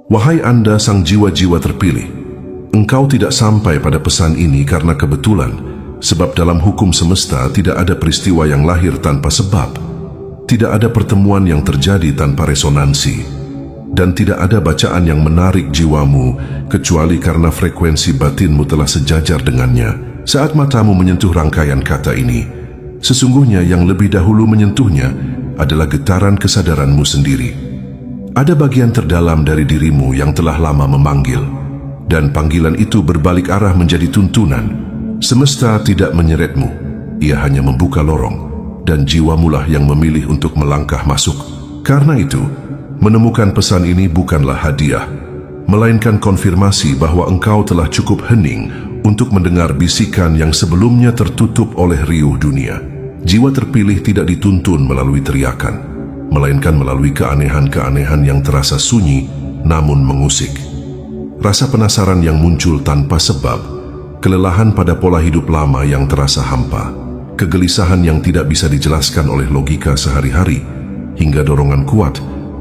Wahai Anda sang jiwa-jiwa terpilih, engkau tidak sampai pada pesan ini karena kebetulan, sebab dalam hukum semesta tidak ada peristiwa yang lahir tanpa sebab, tidak ada pertemuan yang terjadi tanpa resonansi, dan tidak ada bacaan yang menarik jiwamu kecuali karena frekuensi batinmu telah sejajar dengannya. Saat matamu menyentuh rangkaian kata ini, sesungguhnya yang lebih dahulu menyentuhnya adalah getaran kesadaranmu sendiri. Ada bagian terdalam dari dirimu yang telah lama memanggil, dan panggilan itu berbalik arah menjadi tuntunan. Semesta tidak menyeretmu, ia hanya membuka lorong, dan jiwamulah yang memilih untuk melangkah masuk. Karena itu, menemukan pesan ini bukanlah hadiah, melainkan konfirmasi bahwa engkau telah cukup hening untuk mendengar bisikan yang sebelumnya tertutup oleh riuh dunia. Jiwa terpilih tidak dituntun melalui teriakan, melainkan melalui keanehan-keanehan yang terasa sunyi namun mengusik. Rasa penasaran yang muncul tanpa sebab, kelelahan pada pola hidup lama yang terasa hampa, kegelisahan yang tidak bisa dijelaskan oleh logika sehari-hari, hingga dorongan kuat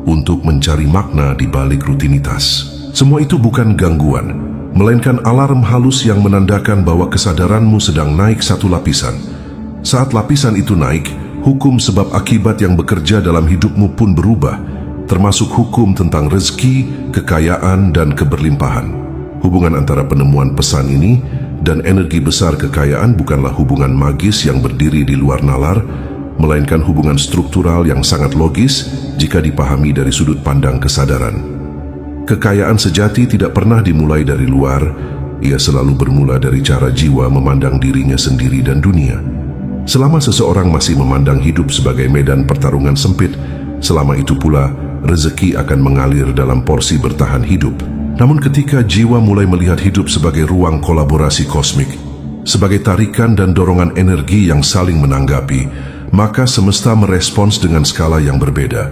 untuk mencari makna di balik rutinitas. Semua itu bukan gangguan, melainkan alarm halus yang menandakan bahwa kesadaranmu sedang naik satu lapisan. Saat lapisan itu naik, hukum sebab akibat yang bekerja dalam hidupmu pun berubah, termasuk hukum tentang rezeki, kekayaan, dan keberlimpahan. Hubungan antara penemuan pesan ini dan energi besar kekayaan bukanlah hubungan magis yang berdiri di luar nalar, melainkan hubungan struktural yang sangat logis jika dipahami dari sudut pandang kesadaran. Kekayaan sejati tidak pernah dimulai dari luar, ia selalu bermula dari cara jiwa memandang dirinya sendiri dan dunia. Selama seseorang masih memandang hidup sebagai medan pertarungan sempit, selama itu pula rezeki akan mengalir dalam porsi bertahan hidup. Namun ketika jiwa mulai melihat hidup sebagai ruang kolaborasi kosmik, sebagai tarikan dan dorongan energi yang saling menanggapi, maka semesta merespons dengan skala yang berbeda.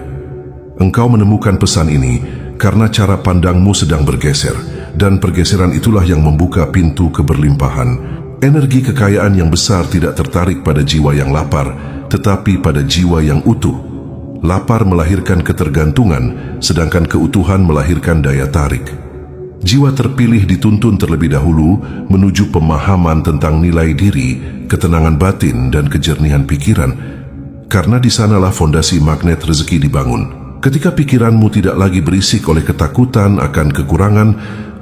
Engkau menemukan pesan ini karena cara pandangmu sedang bergeser, dan pergeseran itulah yang membuka pintu keberlimpahan. Energi kekayaan yang besar tidak tertarik pada jiwa yang lapar, tetapi pada jiwa yang utuh. Lapar melahirkan ketergantungan, sedangkan keutuhan melahirkan daya tarik. Jiwa terpilih dituntun terlebih dahulu menuju pemahaman tentang nilai diri, ketenangan batin, dan kejernihan pikiran, karena di sanalah fondasi magnet rezeki dibangun. Ketika pikiranmu tidak lagi berisik oleh ketakutan akan kekurangan,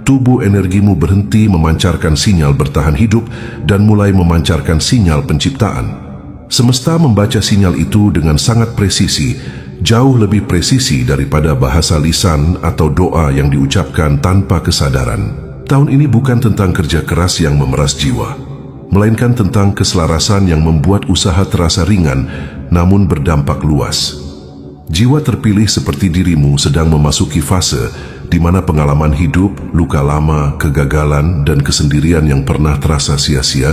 tubuh energimu berhenti memancarkan sinyal bertahan hidup dan mulai memancarkan sinyal penciptaan. Semesta membaca sinyal itu dengan sangat presisi, jauh lebih presisi daripada bahasa lisan atau doa yang diucapkan tanpa kesadaran. Tahun ini bukan tentang kerja keras yang memeras jiwa, melainkan tentang keselarasan yang membuat usaha terasa ringan namun berdampak luas. Jiwa terpilih seperti dirimu sedang memasuki fase di mana pengalaman hidup, luka lama, kegagalan, dan kesendirian yang pernah terasa sia-sia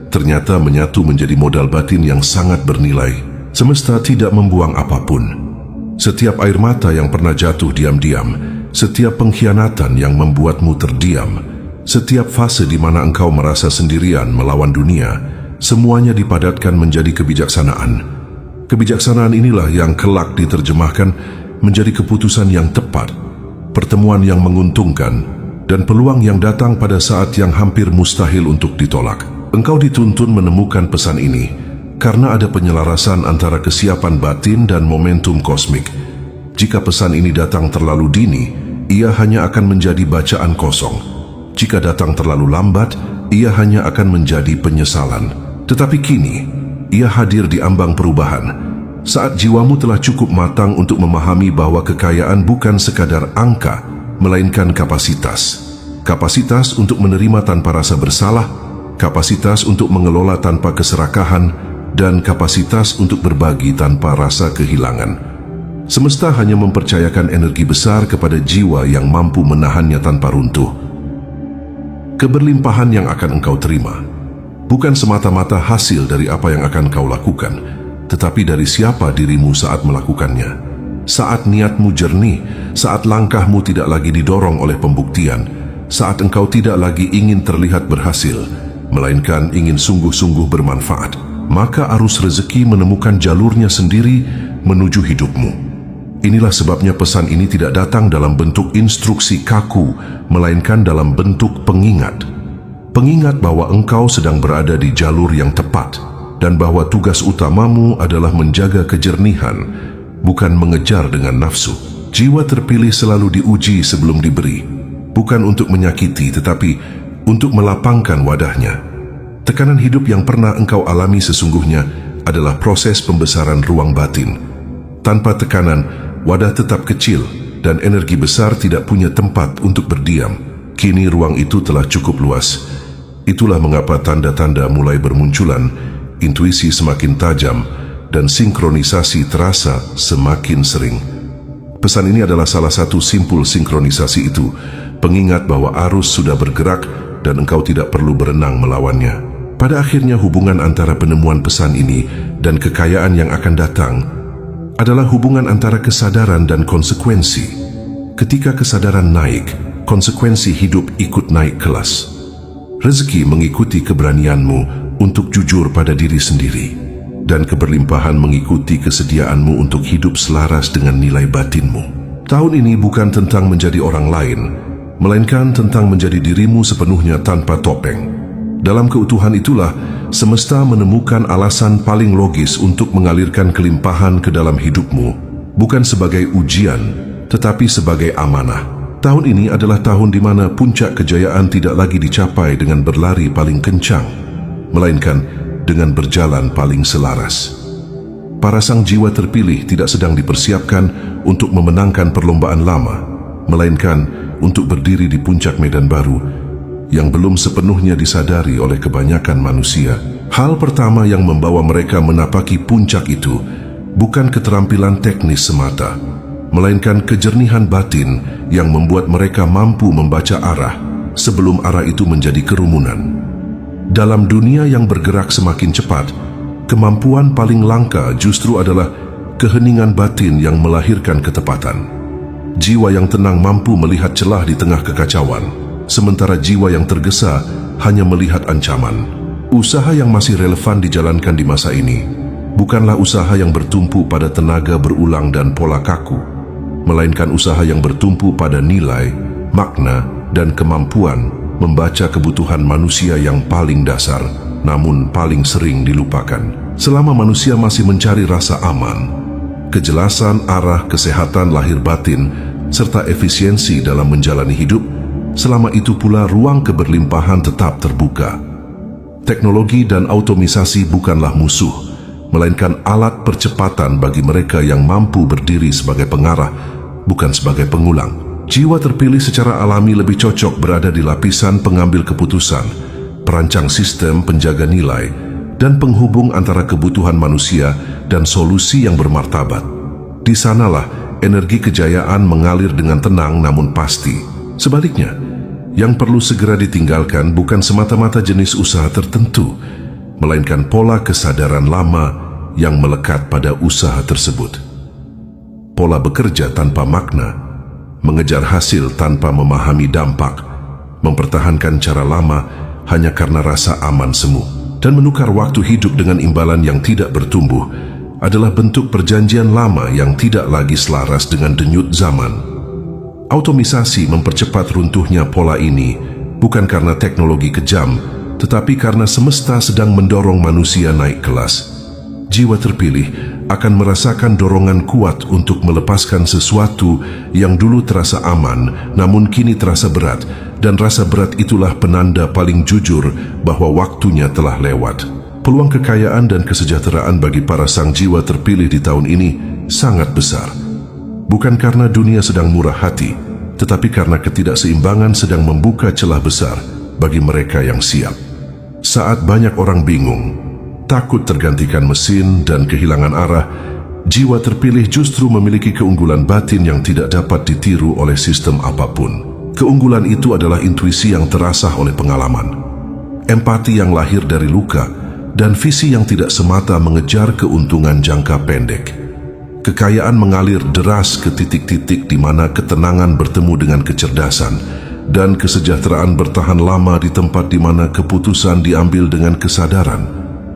ternyata menyatu menjadi modal batin yang sangat bernilai. Semesta tidak membuang apapun. Setiap air mata yang pernah jatuh diam-diam, setiap pengkhianatan yang membuatmu terdiam, setiap fase di mana engkau merasa sendirian melawan dunia, semuanya dipadatkan menjadi kebijaksanaan. Kebijaksanaan inilah yang kelak diterjemahkan menjadi keputusan yang tepat, pertemuan yang menguntungkan, dan peluang yang datang pada saat yang hampir mustahil untuk ditolak. Engkau dituntun menemukan pesan ini karena ada penyelarasan antara kesiapan batin dan momentum kosmik. Jika pesan ini datang terlalu dini, ia hanya akan menjadi bacaan kosong. Jika datang terlalu lambat, ia hanya akan menjadi penyesalan. Tetapi kini, ia hadir di ambang perubahan. Saat jiwamu telah cukup matang untuk memahami bahwa kekayaan bukan sekadar angka, melainkan kapasitas. Kapasitas untuk menerima tanpa rasa bersalah, kapasitas untuk mengelola tanpa keserakahan, dan kapasitas untuk berbagi tanpa rasa kehilangan. Semesta hanya mempercayakan energi besar kepada jiwa yang mampu menahannya tanpa runtuh. Keberlimpahan yang akan engkau terima bukan semata-mata hasil dari apa yang akan kau lakukan, tetapi dari siapa dirimu saat melakukannya. Saat niatmu jernih, saat langkahmu tidak lagi didorong oleh pembuktian, saat engkau tidak lagi ingin terlihat berhasil, melainkan ingin sungguh-sungguh bermanfaat, maka arus rezeki menemukan jalurnya sendiri menuju hidupmu. Inilah sebabnya pesan ini tidak datang dalam bentuk instruksi kaku, melainkan dalam bentuk pengingat. Pengingat bahwa engkau sedang berada di jalur yang tepat dan bahwa tugas utamamu adalah menjaga kejernihan, bukan mengejar dengan nafsu. Jiwa terpilih selalu diuji sebelum diberi, bukan untuk menyakiti tetapi untuk melapangkan wadahnya. Tekanan hidup yang pernah engkau alami sesungguhnya adalah proses pembesaran ruang batin. Tanpa tekanan, wadah tetap kecil dan energi besar tidak punya tempat untuk berdiam. Kini ruang itu telah cukup luas. Itulah mengapa tanda-tanda mulai bermunculan, intuisi semakin tajam, dan sinkronisasi terasa semakin sering. Pesan ini adalah salah satu simpul sinkronisasi itu, pengingat bahwa arus sudah bergerak dan engkau tidak perlu berenang melawannya. Pada akhirnya hubungan antara penemuan pesan ini dan kekayaan yang akan datang adalah hubungan antara kesadaran dan konsekuensi. Ketika kesadaran naik, konsekuensi hidup ikut naik kelas. Rezeki mengikuti keberanianmu untuk jujur pada diri sendiri, dan keberlimpahan mengikuti kesediaanmu untuk hidup selaras dengan nilai batinmu. Tahun ini bukan tentang menjadi orang lain, melainkan tentang menjadi dirimu sepenuhnya tanpa topeng. Dalam keutuhan itulah, semesta menemukan alasan paling logis untuk mengalirkan kelimpahan ke dalam hidupmu, bukan sebagai ujian, tetapi sebagai amanah. Tahun ini adalah tahun di mana puncak kejayaan tidak lagi dicapai dengan berlari paling kencang, melainkan dengan berjalan paling selaras. Para sang jiwa terpilih tidak sedang dipersiapkan untuk memenangkan perlombaan lama, melainkan untuk berdiri di puncak medan baru yang belum sepenuhnya disadari oleh kebanyakan manusia. Hal pertama yang membawa mereka menapaki puncak itu bukan keterampilan teknis semata, melainkan kejernihan batin yang membuat mereka mampu membaca arah sebelum arah itu menjadi kerumunan. Dalam dunia yang bergerak semakin cepat, kemampuan paling langka justru adalah keheningan batin yang melahirkan ketepatan. Jiwa yang tenang mampu melihat celah di tengah kekacauan, sementara jiwa yang tergesa hanya melihat ancaman. Usaha yang masih relevan dijalankan di masa ini bukanlah usaha yang bertumpu pada tenaga berulang dan pola kaku, melainkan usaha yang bertumpu pada nilai, makna, dan kemampuan membaca kebutuhan manusia yang paling dasar, namun paling sering dilupakan. Selama manusia masih mencari rasa aman, kejelasan arah, kesehatan lahir batin, serta efisiensi dalam menjalani hidup, selama itu pula ruang keberlimpahan tetap terbuka. Teknologi dan automisasi bukanlah musuh, melainkan alat percepatan bagi mereka yang mampu berdiri sebagai pengarah, bukan sebagai pengulang. Jiwa terpilih secara alami lebih cocok berada di lapisan pengambil keputusan, perancang sistem, penjaga nilai, dan penghubung antara kebutuhan manusia dan solusi yang bermartabat. Di sanalah energi kejayaan mengalir dengan tenang namun pasti. Sebaliknya, yang perlu segera ditinggalkan bukan semata-mata jenis usaha tertentu, melainkan pola kesadaran lama yang melekat pada usaha tersebut. Pola bekerja tanpa makna, mengejar hasil tanpa memahami dampak, mempertahankan cara lama hanya karena rasa aman semu, dan menukar waktu hidup dengan imbalan yang tidak bertumbuh adalah bentuk perjanjian lama yang tidak lagi selaras dengan denyut zaman. Automisasi mempercepat runtuhnya pola ini bukan karena teknologi kejam, tetapi karena semesta sedang mendorong manusia naik kelas. Jiwa terpilih akan merasakan dorongan kuat untuk melepaskan sesuatu yang dulu terasa aman, namun kini terasa berat, dan rasa berat itulah penanda paling jujur bahwa waktunya telah lewat. Peluang kekayaan dan kesejahteraan bagi para sang jiwa terpilih di tahun ini sangat besar. Bukan karena dunia sedang murah hati, tetapi karena ketidakseimbangan sedang membuka celah besar bagi mereka yang siap. Saat banyak orang bingung, takut tergantikan mesin, dan kehilangan arah, jiwa terpilih justru memiliki keunggulan batin yang tidak dapat ditiru oleh sistem apapun. Keunggulan itu adalah intuisi yang terasah oleh pengalaman, empati yang lahir dari luka, dan visi yang tidak semata mengejar keuntungan jangka pendek. Kekayaan mengalir deras ke titik-titik di mana ketenangan bertemu dengan kecerdasan, dan kesejahteraan bertahan lama di tempat di mana keputusan diambil dengan kesadaran,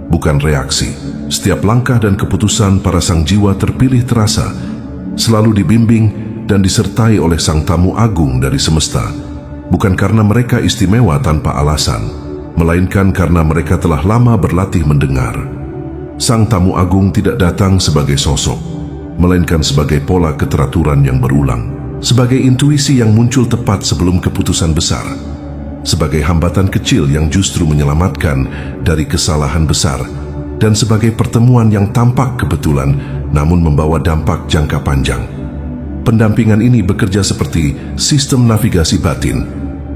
bukan reaksi. Setiap langkah dan keputusan para sang jiwa terpilih terasa, selalu dibimbing dan disertai oleh Sang Tamu Agung dari semesta, bukan karena mereka istimewa tanpa alasan, melainkan karena mereka telah lama berlatih mendengar. Sang Tamu Agung tidak datang sebagai sosok, melainkan sebagai pola keteraturan yang berulang, sebagai intuisi yang muncul tepat sebelum keputusan besar, sebagai hambatan kecil yang justru menyelamatkan dari kesalahan besar, dan sebagai pertemuan yang tampak kebetulan namun membawa dampak jangka panjang. Pendampingan ini bekerja seperti sistem navigasi batin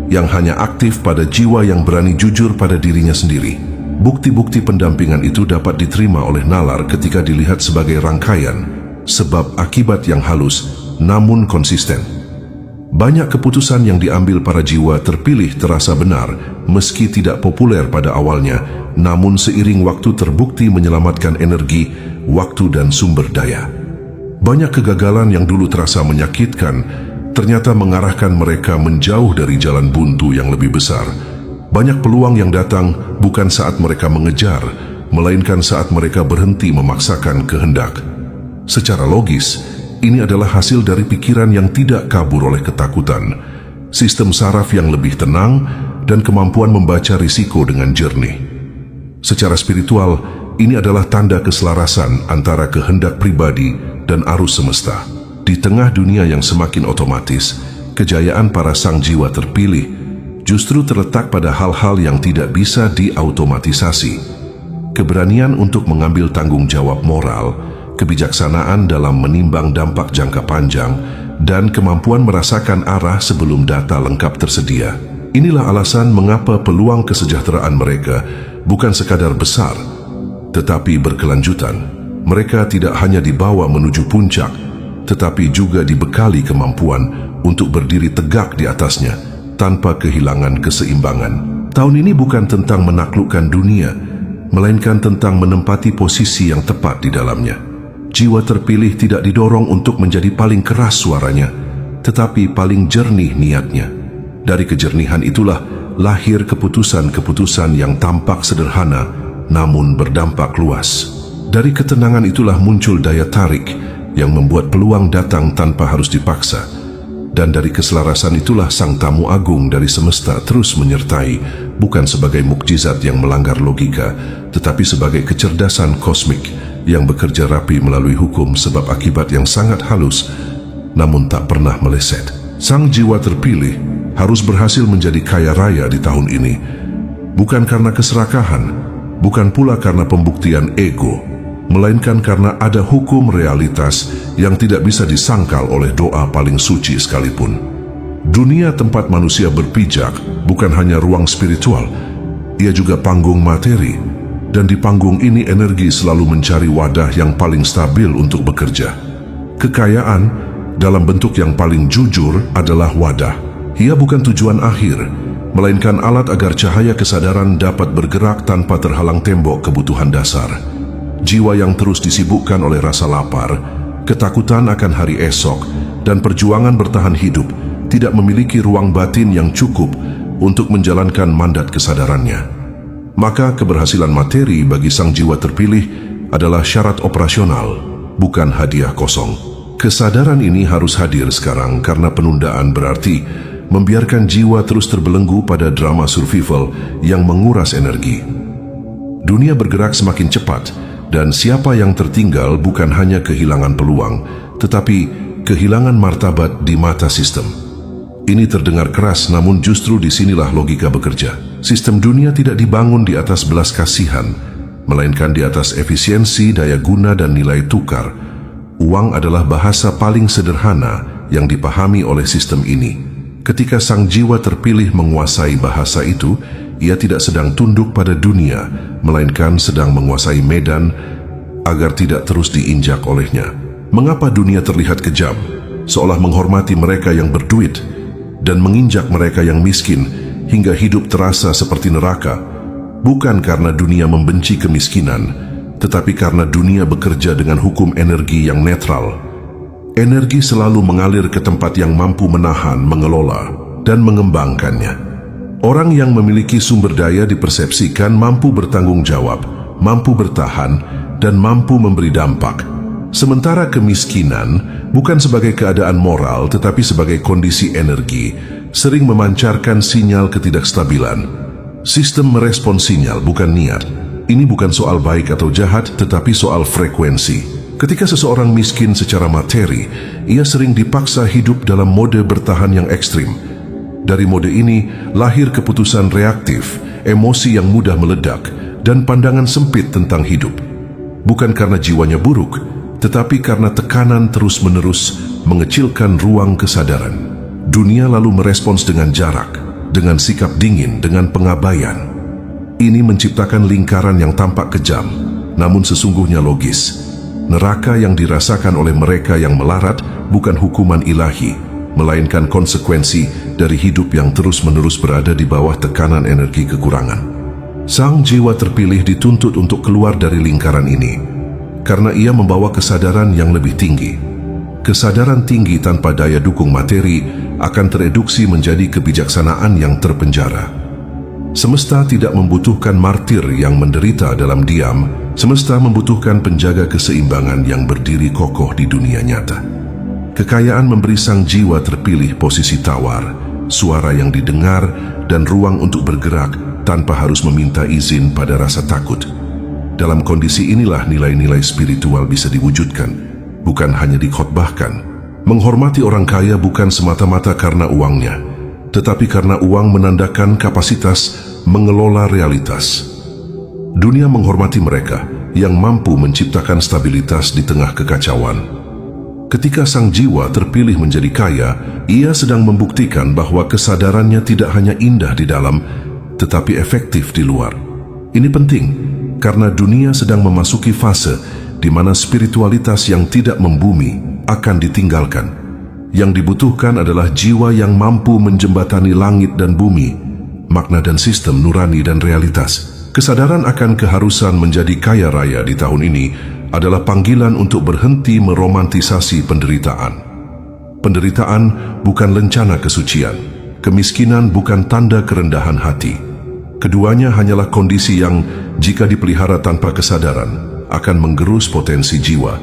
yang hanya aktif pada jiwa yang berani jujur pada dirinya sendiri. Bukti-bukti pendampingan itu dapat diterima oleh nalar ketika dilihat sebagai rangkaian sebab akibat yang halus namun konsisten. Banyak keputusan yang diambil para jiwa terpilih terasa benar meski tidak populer pada awalnya, namun seiring waktu terbukti menyelamatkan energi, waktu dan sumber daya. Banyak kegagalan yang dulu terasa menyakitkan ternyata mengarahkan mereka menjauh dari jalan buntu yang lebih besar. Banyak peluang yang datang bukan saat mereka mengejar, melainkan saat mereka berhenti memaksakan kehendak. Secara logis, ini adalah hasil dari pikiran yang tidak kabur oleh ketakutan, sistem saraf yang lebih tenang, dan kemampuan membaca risiko dengan jernih. Secara spiritual, ini adalah tanda keselarasan antara kehendak pribadi dan arus semesta. Di tengah dunia yang semakin otomatis, kejayaan para sang jiwa terpilih justru terletak pada hal-hal yang tidak bisa diautomatisasi. Keberanian untuk mengambil tanggung jawab moral, kebijaksanaan dalam menimbang dampak jangka panjang, dan kemampuan merasakan arah sebelum data lengkap tersedia. Inilah alasan mengapa peluang kesejahteraan mereka bukan sekadar besar, tetapi berkelanjutan. Mereka tidak hanya dibawa menuju puncak, tetapi juga dibekali kemampuan untuk berdiri tegak di atasnya tanpa kehilangan keseimbangan. Tahun ini bukan tentang menaklukkan dunia, melainkan tentang menempati posisi yang tepat di dalamnya. Jiwa terpilih tidak didorong untuk menjadi paling keras suaranya, tetapi paling jernih niatnya. Dari kejernihan itulah lahir keputusan-keputusan yang tampak sederhana, namun berdampak luas. Dari ketenangan itulah muncul daya tarik yang membuat peluang datang tanpa harus dipaksa. Dan dari keselarasan itulah Sang Tamu Agung dari semesta terus menyertai, bukan sebagai mukjizat yang melanggar logika, tetapi sebagai kecerdasan kosmik yang bekerja rapi melalui hukum sebab akibat yang sangat halus, namun tak pernah meleset. Sang jiwa terpilih harus berhasil menjadi kaya raya di tahun ini, bukan karena keserakahan, bukan pula karena pembuktian ego, melainkan karena ada hukum realitas yang tidak bisa disangkal oleh doa paling suci sekalipun. Dunia tempat manusia berpijak bukan hanya ruang spiritual, ia juga panggung materi. Dan di panggung ini energi selalu mencari wadah yang paling stabil untuk bekerja. Kekayaan dalam bentuk yang paling jujur adalah wadah. Ia bukan tujuan akhir, melainkan alat agar cahaya kesadaran dapat bergerak tanpa terhalang tembok kebutuhan dasar. Jiwa yang terus disibukkan oleh rasa lapar, ketakutan akan hari esok, dan perjuangan bertahan hidup tidak memiliki ruang batin yang cukup untuk menjalankan mandat kesadarannya. Maka keberhasilan materi bagi sang jiwa terpilih adalah syarat operasional, bukan hadiah kosong. Kesadaran ini harus hadir sekarang karena penundaan berarti membiarkan jiwa terus terbelenggu pada drama survival yang menguras energi. Dunia bergerak semakin cepat dan siapa yang tertinggal bukan hanya kehilangan peluang, tetapi kehilangan martabat di mata sistem. Ini terdengar keras, namun justru disinilah logika bekerja. Sistem dunia tidak dibangun di atas belas kasihan, melainkan di atas efisiensi, daya guna, dan nilai tukar. Uang adalah bahasa paling sederhana yang dipahami oleh sistem ini. Ketika sang jiwa terpilih menguasai bahasa itu, ia tidak sedang tunduk pada dunia, melainkan sedang menguasai medan agar tidak terus diinjak olehnya. Mengapa dunia terlihat kejam, seolah menghormati mereka yang berduit, dan menginjak mereka yang miskin hingga hidup terasa seperti neraka? Bukan karena dunia membenci kemiskinan, tetapi karena dunia bekerja dengan hukum energi yang netral. Energi selalu mengalir ke tempat yang mampu menahan, mengelola, dan mengembangkannya. Orang yang memiliki sumber daya dipersepsikan mampu bertanggung jawab, mampu bertahan, dan mampu memberi dampak. Sementara kemiskinan bukan sebagai keadaan moral tetapi sebagai kondisi energi, sering memancarkan sinyal ketidakstabilan. Sistem merespon sinyal bukan niat. Ini bukan soal baik atau jahat tetapi soal frekuensi. Ketika seseorang miskin secara materi, ia sering dipaksa hidup dalam mode bertahan yang ekstrim. Dari mode ini lahir keputusan reaktif, emosi yang mudah meledak, dan pandangan sempit tentang hidup. Bukan karena jiwanya buruk, tetapi karena tekanan terus-menerus mengecilkan ruang kesadaran. Dunia lalu merespons dengan jarak, dengan sikap dingin, dengan pengabaian. Ini menciptakan lingkaran yang tampak kejam, namun sesungguhnya logis. Neraka yang dirasakan oleh mereka yang melarat bukan hukuman ilahi, melainkan konsekuensi dari hidup yang terus-menerus berada di bawah tekanan energi kekurangan. Sang jiwa terpilih dituntut untuk keluar dari lingkaran ini, karena ia membawa kesadaran yang lebih tinggi. Kesadaran tinggi tanpa daya dukung materi akan tereduksi menjadi kebijaksanaan yang terpenjara. Semesta tidak membutuhkan martir yang menderita dalam diam. Semesta membutuhkan penjaga keseimbangan yang berdiri kokoh di dunia nyata. Kekayaan memberi sang jiwa terpilih posisi tawar, suara yang didengar, dan ruang untuk bergerak tanpa harus meminta izin pada rasa takut. Dalam kondisi inilah nilai-nilai spiritual bisa diwujudkan, bukan hanya dikhotbahkan. Menghormati orang kaya bukan semata-mata karena uangnya, tetapi karena uang menandakan kapasitas mengelola realitas. Dunia menghormati mereka yang mampu menciptakan stabilitas di tengah kekacauan. Ketika sang jiwa terpilih menjadi kaya, ia sedang membuktikan bahwa kesadarannya tidak hanya indah di dalam, tetapi efektif di luar. Ini penting, karena dunia sedang memasuki fase di mana spiritualitas yang tidak membumi akan ditinggalkan. Yang dibutuhkan adalah jiwa yang mampu menjembatani langit dan bumi, makna dan sistem nurani dan realitas. Kesadaran akan keharusan menjadi kaya raya di tahun ini adalah panggilan untuk berhenti meromantisasi penderitaan. Penderitaan bukan lencana kesucian. Kemiskinan bukan tanda kerendahan hati. Keduanya hanyalah kondisi yang, jika dipelihara tanpa kesadaran, akan menggerus potensi jiwa.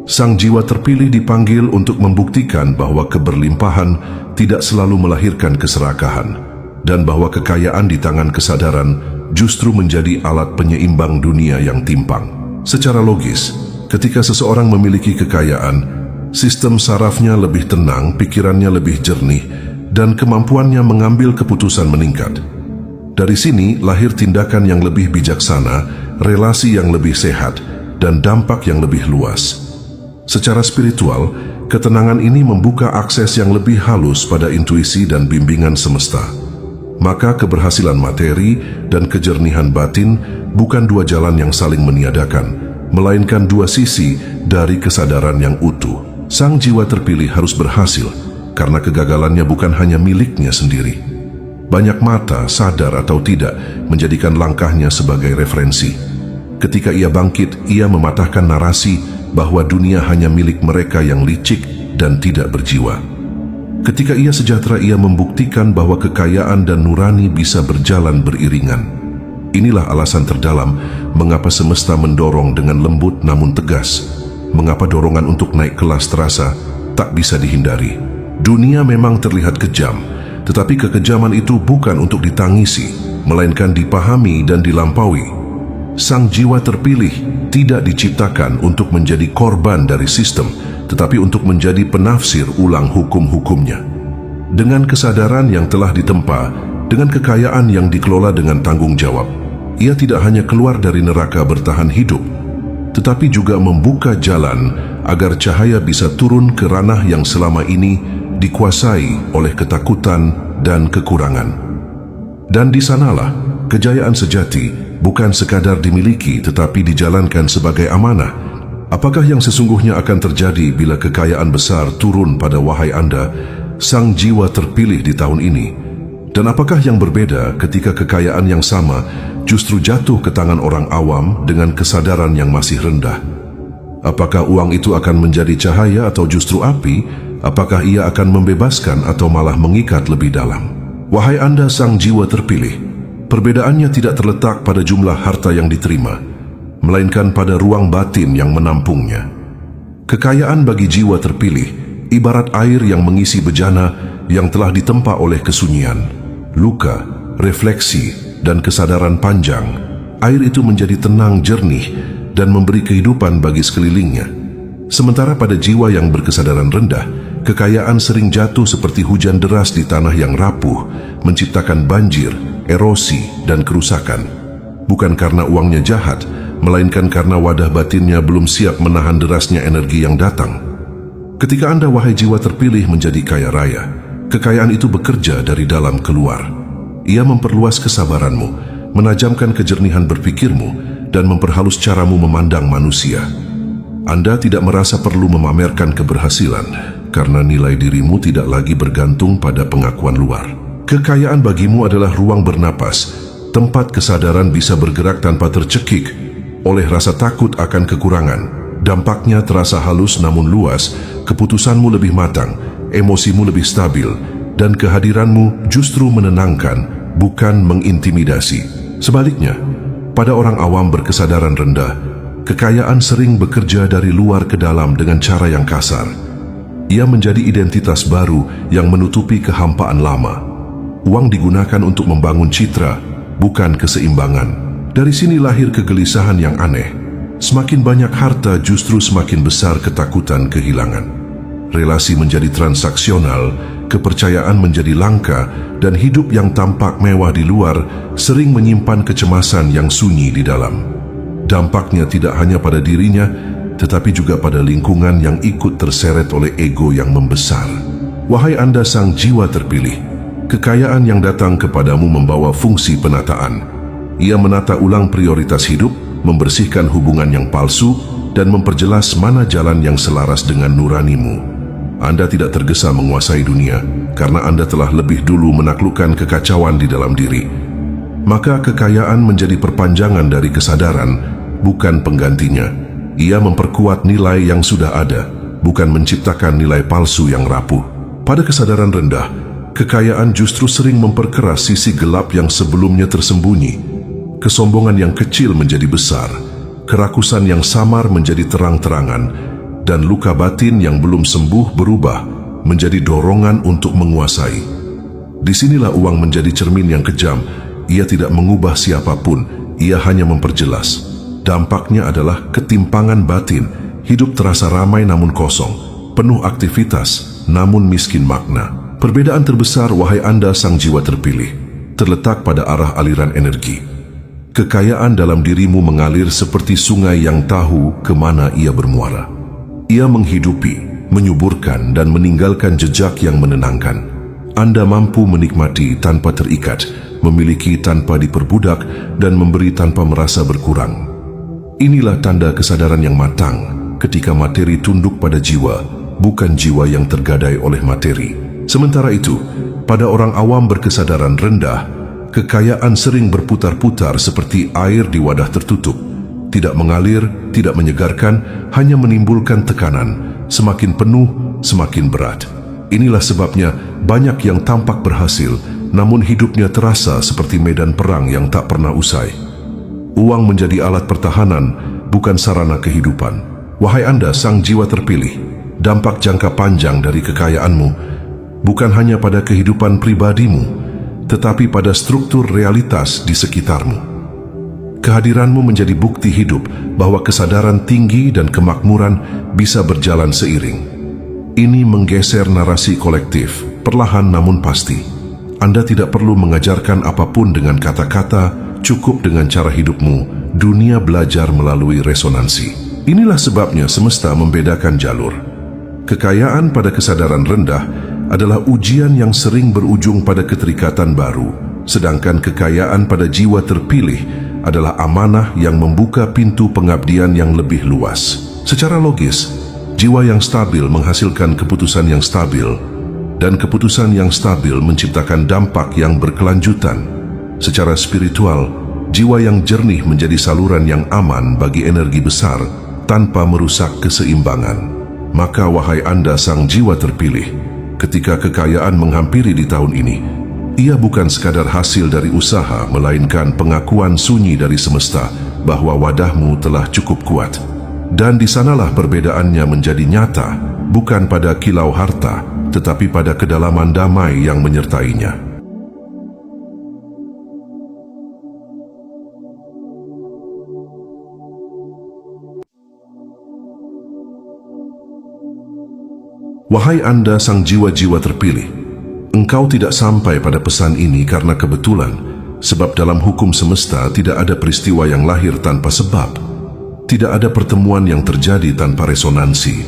Sang jiwa terpilih dipanggil untuk membuktikan bahwa keberlimpahan tidak selalu melahirkan keserakahan, dan bahwa kekayaan di tangan kesadaran justru menjadi alat penyeimbang dunia yang timpang. Secara logis, ketika seseorang memiliki kekayaan, sistem sarafnya lebih tenang, pikirannya lebih jernih, dan kemampuannya mengambil keputusan meningkat. Dari sini lahir tindakan yang lebih bijaksana, relasi yang lebih sehat, dan dampak yang lebih luas. Secara spiritual, ketenangan ini membuka akses yang lebih halus pada intuisi dan bimbingan semesta. Maka keberhasilan materi dan kejernihan batin bukan dua jalan yang saling meniadakan, melainkan dua sisi dari kesadaran yang utuh. Sang jiwa terpilih harus berhasil, karena kegagalannya bukan hanya miliknya sendiri. Banyak mata, sadar atau tidak, menjadikan langkahnya sebagai referensi. Ketika ia bangkit, ia mematahkan narasi bahwa dunia hanya milik mereka yang licik dan tidak berjiwa. Ketika ia sejahtera, ia membuktikan bahwa kekayaan dan nurani bisa berjalan beriringan. Inilah alasan terdalam mengapa semesta mendorong dengan lembut namun tegas. Mengapa dorongan untuk naik kelas terasa tak bisa dihindari. Dunia memang terlihat kejam, tetapi kekejaman itu bukan untuk ditangisi, melainkan dipahami dan dilampaui. Sang jiwa terpilih tidak diciptakan untuk menjadi korban dari sistem, tetapi untuk menjadi penafsir ulang hukum-hukumnya. Dengan kesadaran yang telah ditempa, dengan kekayaan yang dikelola dengan tanggung jawab, ia tidak hanya keluar dari neraka bertahan hidup, tetapi juga membuka jalan agar cahaya bisa turun ke ranah yang selama ini dikuasai oleh ketakutan dan kekurangan. Dan di sanalah kejayaan sejati bukan sekadar dimiliki tetapi dijalankan sebagai amanah. Apakah yang sesungguhnya akan terjadi bila kekayaan besar turun pada wahai Anda, sang jiwa terpilih di tahun ini? Dan apakah yang berbeda ketika kekayaan yang sama justru jatuh ke tangan orang awam dengan kesadaran yang masih rendah? Apakah uang itu akan menjadi cahaya atau justru api? Apakah ia akan membebaskan atau malah mengikat lebih dalam? Wahai Anda sang jiwa terpilih, perbedaannya tidak terletak pada jumlah harta yang diterima, melainkan pada ruang batin yang menampungnya. Kekayaan bagi jiwa terpilih ibarat air yang mengisi bejana yang telah ditempa oleh kesunyian, luka, refleksi, dan kesadaran panjang. Air itu menjadi tenang, jernih, dan memberi kehidupan bagi sekelilingnya. Sementara pada jiwa yang berkesadaran rendah, kekayaan sering jatuh seperti hujan deras di tanah yang rapuh, menciptakan banjir, erosi, dan kerusakan. Bukan karena uangnya jahat, melainkan karena wadah batinnya belum siap menahan derasnya energi yang datang. Ketika Anda, wahai jiwa terpilih, menjadi kaya raya, kekayaan itu bekerja dari dalam keluar. Ia memperluas kesabaranmu, menajamkan kejernihan berpikirmu, dan memperhalus caramu memandang manusia. Anda tidak merasa perlu memamerkan keberhasilan karena nilai dirimu tidak lagi bergantung pada pengakuan luar. Kekayaan bagimu adalah ruang bernapas, tempat kesadaran bisa bergerak tanpa tercekik oleh rasa takut akan kekurangan. Dampaknya terasa halus namun luas, keputusanmu lebih matang, emosimu lebih stabil, dan kehadiranmu justru menenangkan, bukan mengintimidasi. Sebaliknya, pada orang awam berkesadaran rendah, kekayaan sering bekerja dari luar ke dalam dengan cara yang kasar. Ia menjadi identitas baru yang menutupi kehampaan lama. Uang digunakan untuk membangun citra, bukan keseimbangan. Dari sini lahir kegelisahan yang aneh. Semakin banyak harta justru semakin besar ketakutan kehilangan. Relasi menjadi transaksional, kepercayaan menjadi langka, dan hidup yang tampak mewah di luar sering menyimpan kecemasan yang sunyi di dalam. Dampaknya tidak hanya pada dirinya, tetapi juga pada lingkungan yang ikut terseret oleh ego yang membesar. Wahai Anda sang jiwa terpilih, kekayaan yang datang kepadamu membawa fungsi penataan. Ia menata ulang prioritas hidup, membersihkan hubungan yang palsu, dan memperjelas mana jalan yang selaras dengan nuranimu. Anda tidak tergesa menguasai dunia, karena Anda telah lebih dulu menaklukkan kekacauan di dalam diri. Maka kekayaan menjadi perpanjangan dari kesadaran, bukan penggantinya. Ia memperkuat nilai yang sudah ada, bukan menciptakan nilai palsu yang rapuh. Pada kesadaran rendah, kekayaan justru sering memperkeras sisi gelap yang sebelumnya tersembunyi. Kesombongan yang kecil menjadi besar, kerakusan yang samar menjadi terang-terangan, dan luka batin yang belum sembuh berubah menjadi dorongan untuk menguasai. Disinilah uang menjadi cermin yang kejam. Ia tidak mengubah siapapun, ia hanya memperjelas. Dampaknya adalah ketimpangan batin, hidup terasa ramai namun kosong, penuh aktivitas namun miskin makna. Perbedaan terbesar, wahai Anda sang jiwa terpilih, terletak pada arah aliran energi. Kekayaan dalam dirimu mengalir seperti sungai yang tahu kemana ia bermuara. Ia menghidupi, menyuburkan, dan meninggalkan jejak yang menenangkan. Anda mampu menikmati tanpa terikat, memiliki tanpa diperbudak, dan memberi tanpa merasa berkurang. Inilah tanda kesadaran yang matang, ketika materi tunduk pada jiwa, bukan jiwa yang tergadai oleh materi. Sementara itu, pada orang awam berkesadaran rendah, kekayaan sering berputar-putar seperti air di wadah tertutup. Tidak mengalir, tidak menyegarkan, hanya menimbulkan tekanan. Semakin penuh, semakin berat. Inilah sebabnya banyak yang tampak berhasil, namun hidupnya terasa seperti medan perang yang tak pernah usai. Uang menjadi alat pertahanan, bukan sarana kehidupan. Wahai Anda sang jiwa terpilih, dampak jangka panjang dari kekayaanmu bukan hanya pada kehidupan pribadimu, tetapi pada struktur realitas di sekitarmu. Kehadiranmu menjadi bukti hidup bahwa kesadaran tinggi dan kemakmuran bisa berjalan seiring. Ini menggeser narasi kolektif, perlahan namun pasti. Anda tidak perlu mengajarkan apapun dengan kata-kata, cukup dengan cara hidupmu. Dunia belajar melalui resonansi. Inilah sebabnya semesta membedakan jalur. Kekayaan pada kesadaran rendah adalah ujian yang sering berujung pada keterikatan baru, sedangkan kekayaan pada jiwa terpilih adalah amanah yang membuka pintu pengabdian yang lebih luas. Secara logis, jiwa yang stabil menghasilkan keputusan yang stabil, dan keputusan yang stabil menciptakan dampak yang berkelanjutan. Secara spiritual, jiwa yang jernih menjadi saluran yang aman bagi energi besar tanpa merusak keseimbangan. Maka wahai Anda sang jiwa terpilih, ketika kekayaan menghampiri di tahun ini, ia bukan sekadar hasil dari usaha, melainkan pengakuan sunyi dari semesta bahwa wadahmu telah cukup kuat. Dan di sanalah perbedaannya menjadi nyata, bukan pada kilau harta, tetapi pada kedalaman damai yang menyertainya. Wahai Anda sang jiwa-jiwa terpilih, engkau tidak sampai pada pesan ini karena kebetulan, sebab dalam hukum semesta tidak ada peristiwa yang lahir tanpa sebab, tidak ada pertemuan yang terjadi tanpa resonansi,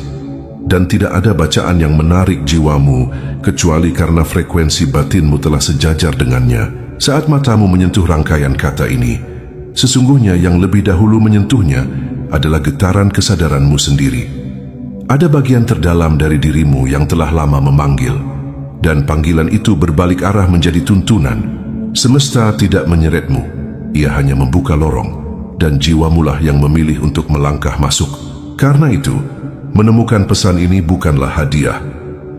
dan tidak ada bacaan yang menarik jiwamu kecuali karena frekuensi batinmu telah sejajar dengannya. Saat matamu menyentuh rangkaian kata ini, sesungguhnya yang lebih dahulu menyentuhnya adalah getaran kesadaranmu sendiri. Ada bagian terdalam dari dirimu yang telah lama memanggil, dan panggilan itu berbalik arah menjadi tuntunan. Semesta tidak menyeretmu, ia hanya membuka lorong, dan jiwamulah yang memilih untuk melangkah masuk. Karena itu, menemukan pesan ini bukanlah hadiah,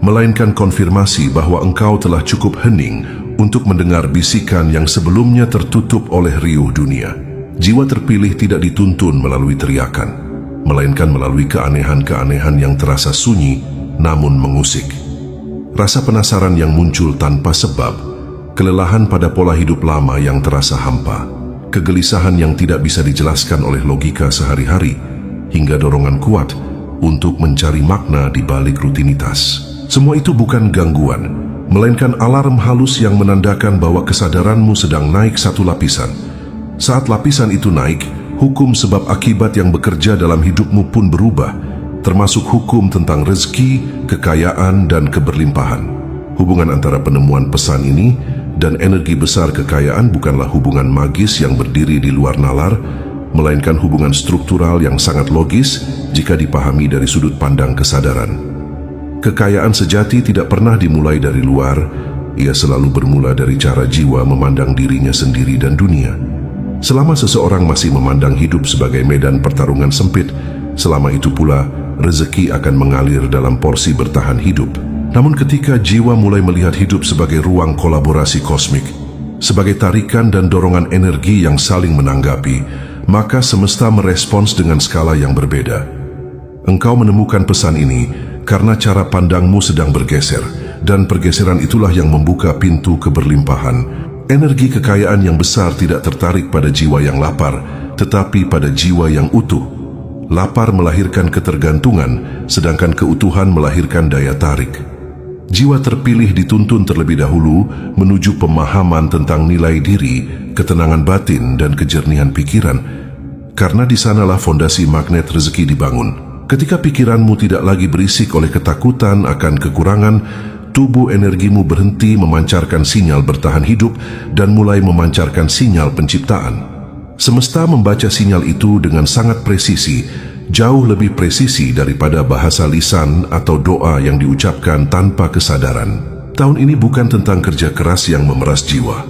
melainkan konfirmasi bahwa engkau telah cukup hening untuk mendengar bisikan yang sebelumnya tertutup oleh riuh dunia. Jiwa terpilih tidak dituntun melalui teriakan, melainkan melalui keanehan-keanehan yang terasa sunyi namun mengusik. Rasa penasaran yang muncul tanpa sebab, kelelahan pada pola hidup lama yang terasa hampa, kegelisahan yang tidak bisa dijelaskan oleh logika sehari-hari, hingga dorongan kuat untuk mencari makna di balik rutinitas. Semua itu bukan gangguan, melainkan alarm halus yang menandakan bahwa kesadaranmu sedang naik satu lapisan. Saat lapisan itu naik, hukum sebab akibat yang bekerja dalam hidupmu pun berubah, termasuk hukum tentang rezeki, kekayaan, dan keberlimpahan. Hubungan antara penemuan pesan ini dan energi besar kekayaan bukanlah hubungan magis yang berdiri di luar nalar, melainkan hubungan struktural yang sangat logis jika dipahami dari sudut pandang kesadaran. Kekayaan sejati tidak pernah dimulai dari luar, ia selalu bermula dari cara jiwa memandang dirinya sendiri dan dunia. Selama seseorang masih memandang hidup sebagai medan pertarungan sempit, selama itu pula rezeki akan mengalir dalam porsi bertahan hidup. Namun ketika jiwa mulai melihat hidup sebagai ruang kolaborasi kosmik, sebagai tarikan dan dorongan energi yang saling menanggapi, maka semesta merespons dengan skala yang berbeda. Engkau menemukan pesan ini karena cara pandangmu sedang bergeser, dan pergeseran itulah yang membuka pintu keberlimpahan. Energi kekayaan yang besar tidak tertarik pada jiwa yang lapar, tetapi pada jiwa yang utuh. Lapar melahirkan ketergantungan, sedangkan keutuhan melahirkan daya tarik. Jiwa terpilih dituntun terlebih dahulu menuju pemahaman tentang nilai diri, ketenangan batin, dan kejernihan pikiran, karena di sanalah fondasi magnet rezeki dibangun. Ketika pikiranmu tidak lagi berisik oleh ketakutan akan kekurangan, tubuh energimu berhenti memancarkan sinyal bertahan hidup dan mulai memancarkan sinyal penciptaan. Semesta membaca sinyal itu dengan sangat presisi, jauh lebih presisi daripada bahasa lisan atau doa yang diucapkan tanpa kesadaran. Tahun ini bukan tentang kerja keras yang memeras jiwa,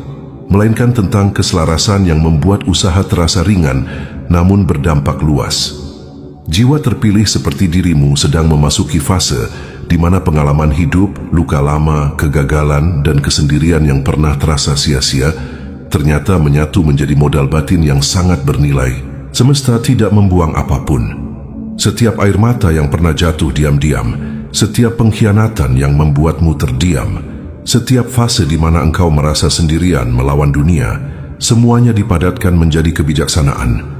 melainkan tentang keselarasan yang membuat usaha terasa ringan namun berdampak luas. Jiwa terpilih seperti dirimu sedang memasuki fase di mana pengalaman hidup, luka lama, kegagalan, dan kesendirian yang pernah terasa sia-sia ternyata menyatu menjadi modal batin yang sangat bernilai. Semesta tidak membuang apapun. Setiap air mata yang pernah jatuh diam-diam, setiap pengkhianatan yang membuatmu terdiam, setiap fase di mana engkau merasa sendirian melawan dunia, semuanya dipadatkan menjadi kebijaksanaan.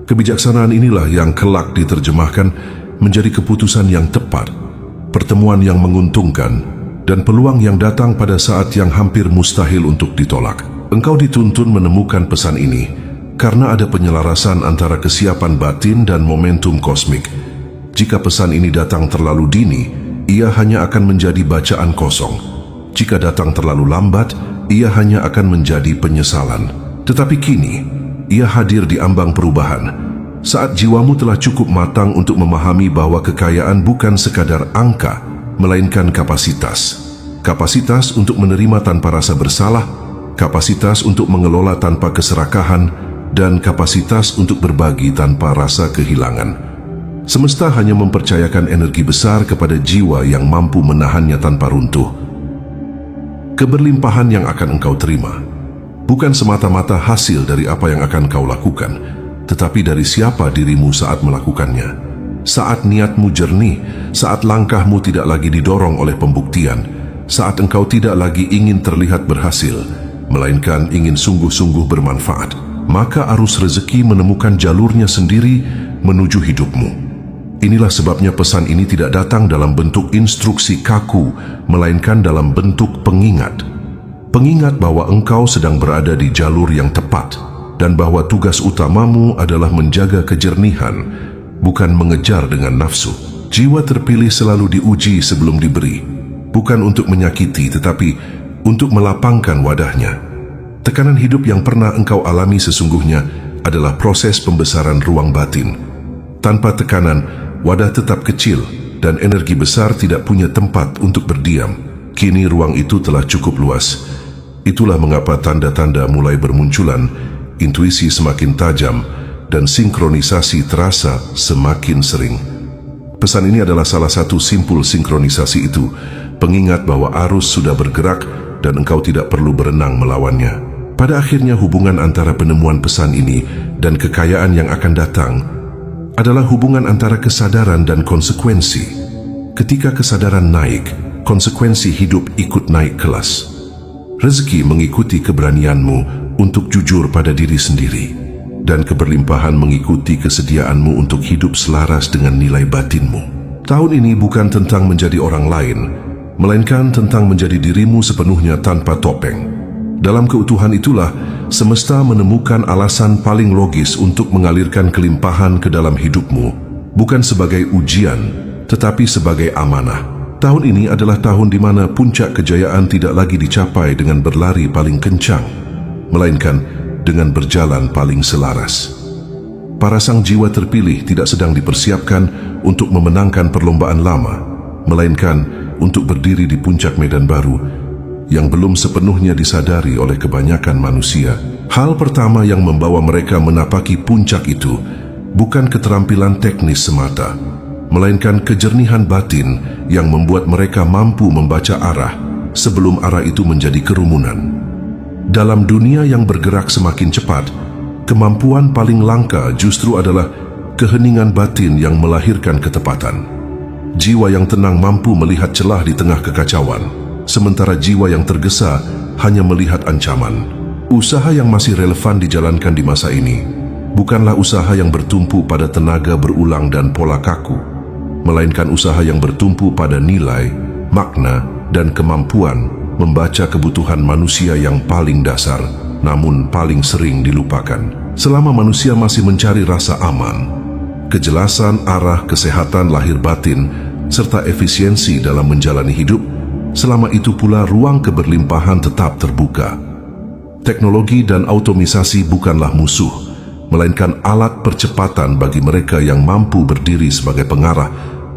Kebijaksanaan inilah yang kelak diterjemahkan menjadi keputusan yang tepat, pertemuan yang menguntungkan, dan peluang yang datang pada saat yang hampir mustahil untuk ditolak. Engkau dituntun menemukan pesan ini karena ada penyelarasan antara kesiapan batin dan momentum kosmik. Jika pesan ini datang terlalu dini, ia hanya akan menjadi bacaan kosong. Jika datang terlalu lambat, ia hanya akan menjadi penyesalan. Tetapi kini, ia hadir di ambang perubahan. Saat jiwamu telah cukup matang untuk memahami bahwa kekayaan bukan sekadar angka, melainkan kapasitas. Kapasitas untuk menerima tanpa rasa bersalah, kapasitas untuk mengelola tanpa keserakahan, dan kapasitas untuk berbagi tanpa rasa kehilangan. Semesta hanya mempercayakan energi besar kepada jiwa yang mampu menahannya tanpa runtuh. Keberlimpahan yang akan engkau terima bukan semata-mata hasil dari apa yang akan kau lakukan, tetapi dari siapa dirimu saat melakukannya. Saat niatmu jernih, saat langkahmu tidak lagi didorong oleh pembuktian, saat engkau tidak lagi ingin terlihat berhasil, melainkan ingin sungguh-sungguh bermanfaat, maka arus rezeki menemukan jalurnya sendiri menuju hidupmu. Inilah sebabnya pesan ini tidak datang dalam bentuk instruksi kaku, melainkan dalam bentuk pengingat. Pengingat bahwa engkau sedang berada di jalur yang tepat, dan bahwa tugas utamamu adalah menjaga kejernihan, bukan mengejar dengan nafsu. Jiwa terpilih selalu diuji sebelum diberi, bukan untuk menyakiti tetapi untuk melapangkan wadahnya. Tekanan hidup yang pernah engkau alami sesungguhnya adalah proses pembesaran ruang batin. Tanpa tekanan, wadah tetap kecil dan energi besar tidak punya tempat untuk berdiam. Kini ruang itu telah cukup luas. Itulah mengapa tanda-tanda mulai bermunculan, intuisi semakin tajam, dan sinkronisasi terasa semakin sering. Pesan ini adalah salah satu simpul sinkronisasi itu, pengingat bahwa arus sudah bergerak dan engkau tidak perlu berenang melawannya. Pada akhirnya hubungan antara penemuan pesan ini dan kekayaan yang akan datang adalah hubungan antara kesadaran dan konsekuensi. Ketika kesadaran naik, konsekuensi hidup ikut naik kelas. Rezeki mengikuti keberanianmu untuk jujur pada diri sendiri, dan keberlimpahan mengikuti kesediaanmu untuk hidup selaras dengan nilai batinmu. Tahun ini bukan tentang menjadi orang lain, melainkan tentang menjadi dirimu sepenuhnya tanpa topeng. Dalam keutuhan itulah, semesta menemukan alasan paling logis untuk mengalirkan kelimpahan ke dalam hidupmu, bukan sebagai ujian, tetapi sebagai amanah. Tahun ini adalah tahun di mana puncak kejayaan tidak lagi dicapai dengan berlari paling kencang, melainkan dengan berjalan paling selaras. Para sang jiwa terpilih tidak sedang dipersiapkan untuk memenangkan perlombaan lama, melainkan untuk berdiri di puncak medan baru yang belum sepenuhnya disadari oleh kebanyakan manusia. Hal pertama yang membawa mereka menapaki puncak itu bukan keterampilan teknis semata, melainkan kejernihan batin yang membuat mereka mampu membaca arah sebelum arah itu menjadi kerumunan. Dalam dunia yang bergerak semakin cepat, kemampuan paling langka justru adalah keheningan batin yang melahirkan ketepatan. Jiwa yang tenang mampu melihat celah di tengah kekacauan, sementara jiwa yang tergesa hanya melihat ancaman. Usaha yang masih relevan dijalankan di masa ini bukanlah usaha yang bertumpu pada tenaga berulang dan pola kaku, melainkan usaha yang bertumpu pada nilai, makna, dan kemampuan membaca kebutuhan manusia yang paling dasar, namun paling sering dilupakan. Selama manusia masih mencari rasa aman, kejelasan arah, kesehatan lahir batin, serta efisiensi dalam menjalani hidup, selama itu pula ruang keberlimpahan tetap terbuka. Teknologi dan automisasi bukanlah musuh, melainkan alat percepatan bagi mereka yang mampu berdiri sebagai pengarah,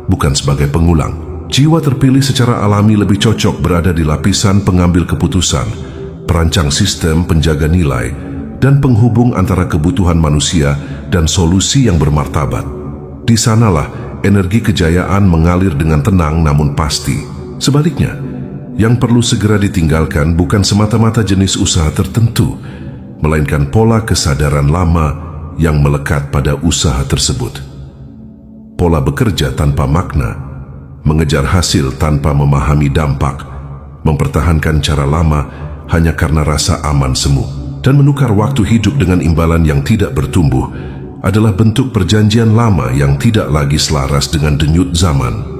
bukan sebagai pengulang. Jiwa terpilih secara alami lebih cocok berada di lapisan pengambil keputusan, perancang sistem, penjaga nilai, dan penghubung antara kebutuhan manusia dan solusi yang bermartabat. Di sanalah energi kejayaan mengalir dengan tenang namun pasti. Sebaliknya, yang perlu segera ditinggalkan bukan semata-mata jenis usaha tertentu, melainkan pola kesadaran lama yang melekat pada usaha tersebut. Pola bekerja tanpa makna, mengejar hasil tanpa memahami dampak, mempertahankan cara lama hanya karena rasa aman semu, dan menukar waktu hidup dengan imbalan yang tidak bertumbuh adalah bentuk perjanjian lama yang tidak lagi selaras dengan denyut zaman.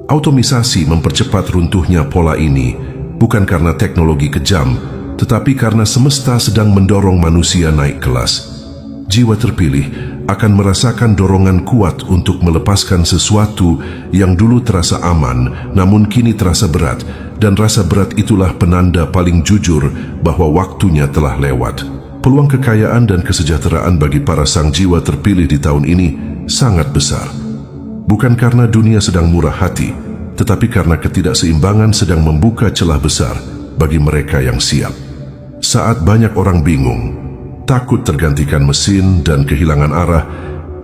Automisasi mempercepat runtuhnya pola ini bukan karena teknologi kejam, tetapi karena semesta sedang mendorong manusia naik kelas. Jiwa terpilih akan merasakan dorongan kuat untuk melepaskan sesuatu yang dulu terasa aman, namun kini terasa berat, dan rasa berat itulah penanda paling jujur bahwa waktunya telah lewat. Peluang kekayaan dan kesejahteraan bagi para sang jiwa terpilih di tahun ini sangat besar. Bukan karena dunia sedang murah hati, tetapi karena ketidakseimbangan sedang membuka celah besar bagi mereka yang siap. Saat banyak orang bingung, takut tergantikan mesin, dan kehilangan arah,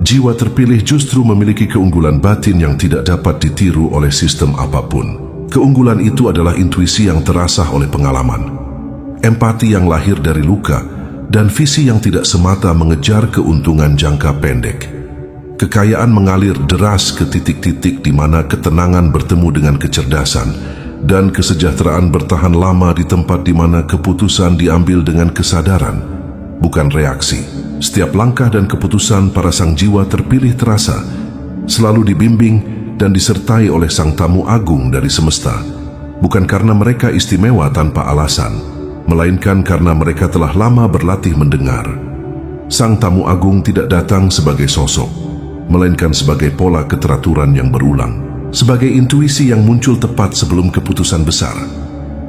jiwa terpilih justru memiliki keunggulan batin yang tidak dapat ditiru oleh sistem apapun. Keunggulan itu adalah intuisi yang terasah oleh pengalaman, empati yang lahir dari luka, dan visi yang tidak semata mengejar keuntungan jangka pendek. Kekayaan mengalir deras ke titik-titik di mana ketenangan bertemu dengan kecerdasan dan kesejahteraan bertahan lama di tempat di mana keputusan diambil dengan kesadaran, bukan reaksi. Setiap langkah dan keputusan para sang jiwa terpilih terasa, selalu dibimbing dan disertai oleh sang tamu agung dari semesta, bukan karena mereka istimewa tanpa alasan, melainkan karena mereka telah lama berlatih mendengar. Sang tamu agung tidak datang sebagai sosok, melainkan sebagai pola keteraturan yang berulang, sebagai intuisi yang muncul tepat sebelum keputusan besar,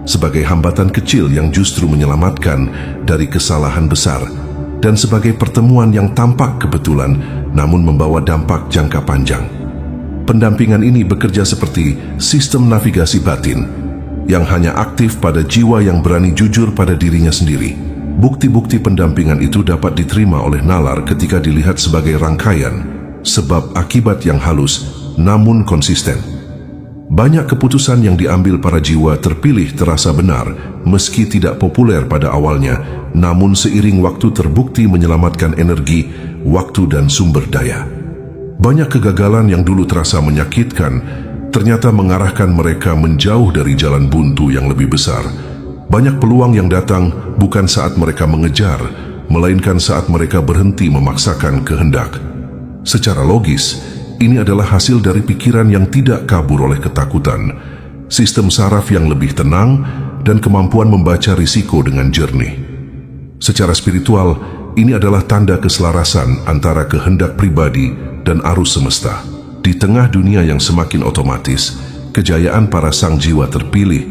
sebagai hambatan kecil yang justru menyelamatkan dari kesalahan besar, dan sebagai pertemuan yang tampak kebetulan namun membawa dampak jangka panjang. Pendampingan ini bekerja seperti sistem navigasi batin yang hanya aktif pada jiwa yang berani jujur pada dirinya sendiri. Bukti-bukti pendampingan itu dapat diterima oleh nalar ketika dilihat sebagai rangkaian sebab akibat yang halus namun konsisten. Banyak keputusan yang diambil para jiwa terpilih terasa benar meski tidak populer pada awalnya, namun seiring waktu terbukti menyelamatkan energi, waktu dan sumber daya. Banyak kegagalan yang dulu terasa menyakitkan ternyata mengarahkan mereka menjauh dari jalan buntu yang lebih besar. Banyak peluang yang datang bukan saat mereka mengejar, melainkan saat mereka berhenti memaksakan kehendak. Secara logis, ini adalah hasil dari pikiran yang tidak kabur oleh ketakutan, sistem saraf yang lebih tenang, dan kemampuan membaca risiko dengan jernih. Secara spiritual, ini adalah tanda keselarasan antara kehendak pribadi dan arus semesta. Di tengah dunia yang semakin otomatis, kejayaan para sang jiwa terpilih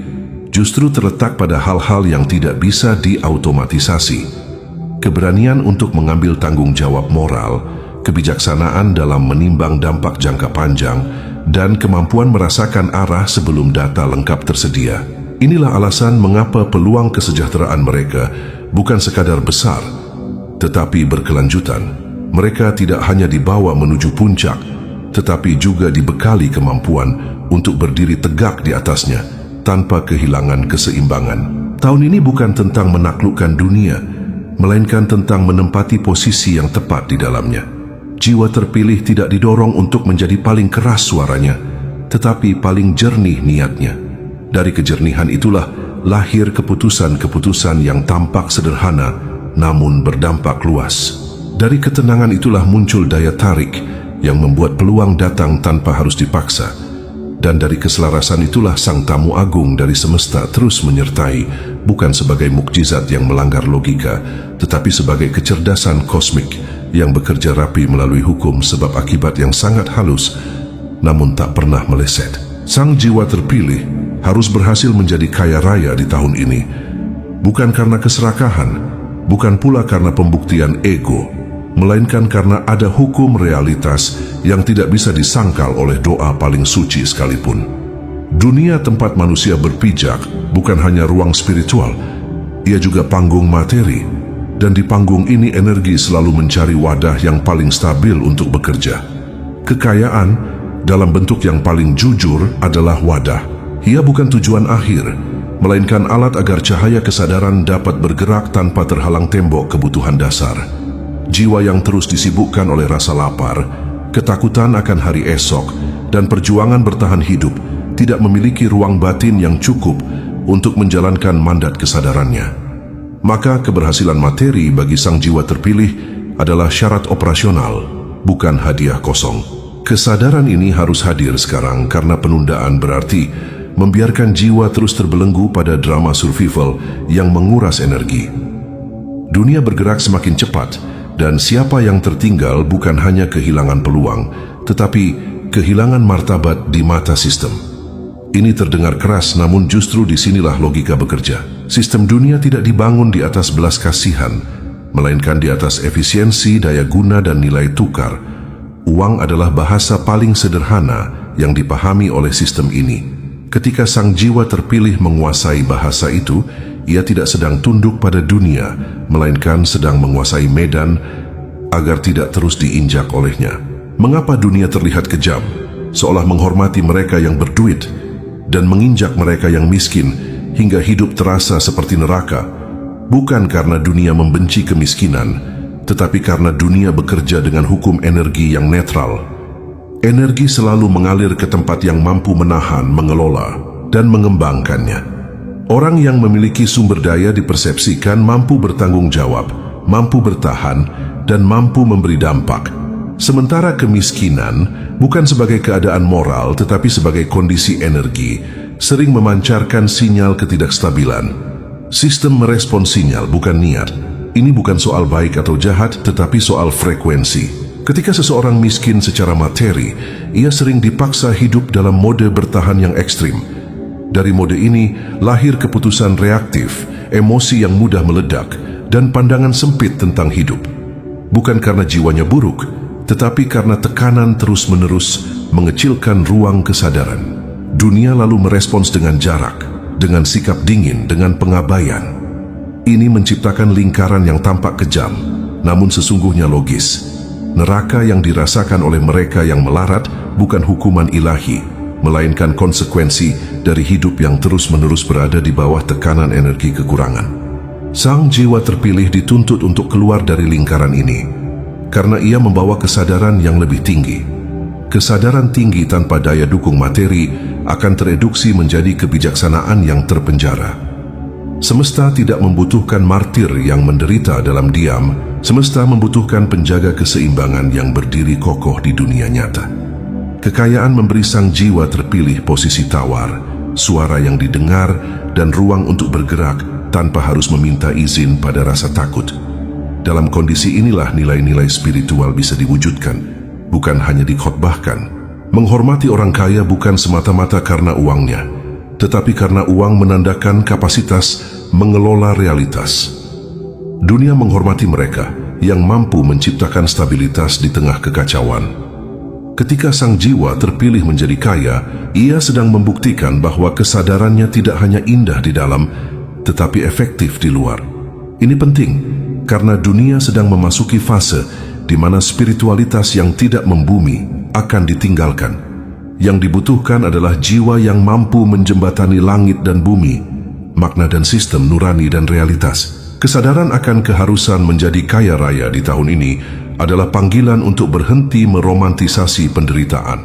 justru terletak pada hal-hal yang tidak bisa diautomatisasi. Keberanian untuk mengambil tanggung jawab moral, kebijaksanaan dalam menimbang dampak jangka panjang, dan kemampuan merasakan arah sebelum data lengkap tersedia. Inilah alasan mengapa peluang kesejahteraan mereka bukan sekadar besar, tetapi berkelanjutan. Mereka tidak hanya dibawa menuju puncak, tetapi juga dibekali kemampuan untuk berdiri tegak di atasnya tanpa kehilangan keseimbangan. Tahun ini bukan tentang menaklukkan dunia, melainkan tentang menempati posisi yang tepat di dalamnya. Jiwa terpilih tidak didorong untuk menjadi paling keras suaranya, tetapi paling jernih niatnya. Dari kejernihan itulah lahir keputusan-keputusan yang tampak sederhana, namun berdampak luas. Dari ketenangan itulah muncul daya tarik yang membuat peluang datang tanpa harus dipaksa. Dan dari keselarasan itulah sang tamu agung dari semesta terus menyertai, bukan sebagai mukjizat yang melanggar logika, tetapi sebagai kecerdasan kosmik yang bekerja rapi melalui hukum sebab akibat yang sangat halus, namun tak pernah meleset. Sang jiwa terpilih harus berhasil menjadi kaya raya di tahun ini, bukan karena keserakahan, bukan pula karena pembuktian ego, melainkan karena ada hukum realitas yang tidak bisa disangkal oleh doa paling suci sekalipun. Dunia tempat manusia berpijak bukan hanya ruang spiritual, ia juga panggung materi, dan di panggung ini energi selalu mencari wadah yang paling stabil untuk bekerja. Kekayaan dalam bentuk yang paling jujur adalah wadah. Ia bukan tujuan akhir, melainkan alat agar cahaya kesadaran dapat bergerak tanpa terhalang tembok kebutuhan dasar. Jiwa yang terus disibukkan oleh rasa lapar, ketakutan akan hari esok, dan perjuangan bertahan hidup tidak memiliki ruang batin yang cukup untuk menjalankan mandat kesadarannya. Maka keberhasilan materi bagi sang jiwa terpilih adalah syarat operasional, bukan hadiah kosong. Kesadaran ini harus hadir sekarang karena penundaan berarti membiarkan jiwa terus terbelenggu pada drama survival yang menguras energi. Dunia bergerak semakin cepat, dan siapa yang tertinggal bukan hanya kehilangan peluang, tetapi kehilangan martabat di mata sistem. Ini terdengar keras, namun justru disinilah logika bekerja. Sistem dunia tidak dibangun di atas belas kasihan, melainkan di atas efisiensi, daya guna, dan nilai tukar. Uang adalah bahasa paling sederhana yang dipahami oleh sistem ini. Ketika sang jiwa terpilih menguasai bahasa itu, ia tidak sedang tunduk pada dunia, melainkan sedang menguasai medan agar tidak terus diinjak olehnya. Mengapa dunia terlihat kejam, seolah menghormati mereka yang berduit dan menginjak mereka yang miskin hingga hidup terasa seperti neraka? Bukan karena dunia membenci kemiskinan, tetapi karena dunia bekerja dengan hukum energi yang netral. Energi selalu mengalir ke tempat yang mampu menahan, mengelola, dan mengembangkannya. Orang yang memiliki sumber daya dipersepsikan mampu bertanggung jawab, mampu bertahan, dan mampu memberi dampak. Sementara kemiskinan bukan sebagai keadaan moral tetapi sebagai kondisi energi, sering memancarkan sinyal ketidakstabilan. Sistem merespon sinyal bukan niat. Ini bukan soal baik atau jahat, tetapi soal frekuensi. Ketika seseorang miskin secara materi, ia sering dipaksa hidup dalam mode bertahan yang ekstrim. Dari mode ini lahir keputusan reaktif, emosi yang mudah meledak, dan pandangan sempit tentang hidup. Bukan karena jiwanya buruk, tetapi karena tekanan terus-menerus mengecilkan ruang kesadaran. Dunia lalu merespons dengan jarak, dengan sikap dingin, dengan pengabaian. Ini menciptakan lingkaran yang tampak kejam, namun sesungguhnya logis. Neraka yang dirasakan oleh mereka yang melarat bukan hukuman ilahi, melainkan konsekuensi dari hidup yang terus-menerus berada di bawah tekanan energi kekurangan. Sang jiwa terpilih dituntut untuk keluar dari lingkaran ini, karena ia membawa kesadaran yang lebih tinggi. Kesadaran tinggi tanpa daya dukung materi akan tereduksi menjadi kebijaksanaan yang terpenjara. Semesta tidak membutuhkan martir yang menderita dalam diam. Semesta membutuhkan penjaga keseimbangan yang berdiri kokoh di dunia nyata. Kekayaan memberi sang jiwa terpilih posisi tawar, suara yang didengar, dan ruang untuk bergerak tanpa harus meminta izin pada rasa takut. Dalam kondisi inilah nilai-nilai spiritual bisa diwujudkan, bukan hanya dikhotbahkan. Menghormati orang kaya bukan semata-mata karena uangnya, tetapi karena uang menandakan kapasitas mengelola realitas. Dunia menghormati mereka yang mampu menciptakan stabilitas di tengah kekacauan. Ketika sang jiwa terpilih menjadi kaya, ia sedang membuktikan bahwa kesadarannya tidak hanya indah di dalam, tetapi efektif di luar. Ini penting, karena dunia sedang memasuki fase di mana spiritualitas yang tidak membumi akan ditinggalkan. Yang dibutuhkan adalah jiwa yang mampu menjembatani langit dan bumi, makna dan sistem nurani dan realitas. Kesadaran akan keharusan menjadi kaya raya di tahun ini adalah panggilan untuk berhenti meromantisasi penderitaan.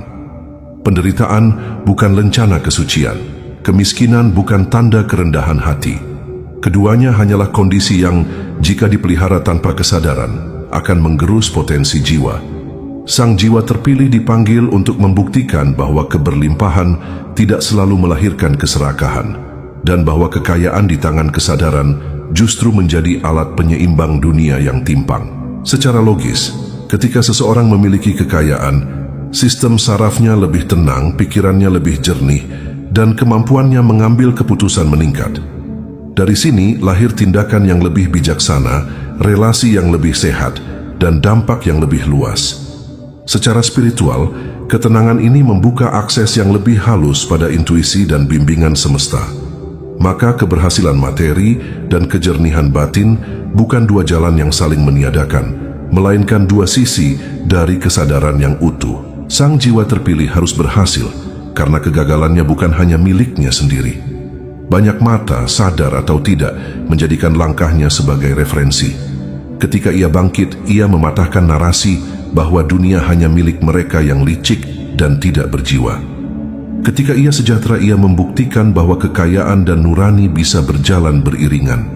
Penderitaan bukan lencana kesucian. Kemiskinan bukan tanda kerendahan hati. Keduanya hanyalah kondisi yang, jika dipelihara tanpa kesadaran, akan menggerus potensi jiwa. Sang jiwa terpilih dipanggil untuk membuktikan bahwa keberlimpahan tidak selalu melahirkan keserakahan, dan bahwa kekayaan di tangan kesadaran justru menjadi alat penyeimbang dunia yang timpang. Secara logis, ketika seseorang memiliki kekayaan, sistem sarafnya lebih tenang, pikirannya lebih jernih, dan kemampuannya mengambil keputusan meningkat. Dari sini lahir tindakan yang lebih bijaksana, relasi yang lebih sehat, dan dampak yang lebih luas. Secara spiritual, ketenangan ini membuka akses yang lebih halus pada intuisi dan bimbingan semesta. Maka keberhasilan materi dan kejernihan batin bukan dua jalan yang saling meniadakan, melainkan dua sisi dari kesadaran yang utuh. Sang jiwa terpilih harus berhasil, karena kegagalannya bukan hanya miliknya sendiri. Banyak mata, sadar atau tidak, menjadikan langkahnya sebagai referensi. Ketika ia bangkit, ia mematahkan narasi bahwa dunia hanya milik mereka yang licik dan tidak berjiwa. Ketika ia sejahtera, ia membuktikan bahwa kekayaan dan nurani bisa berjalan beriringan.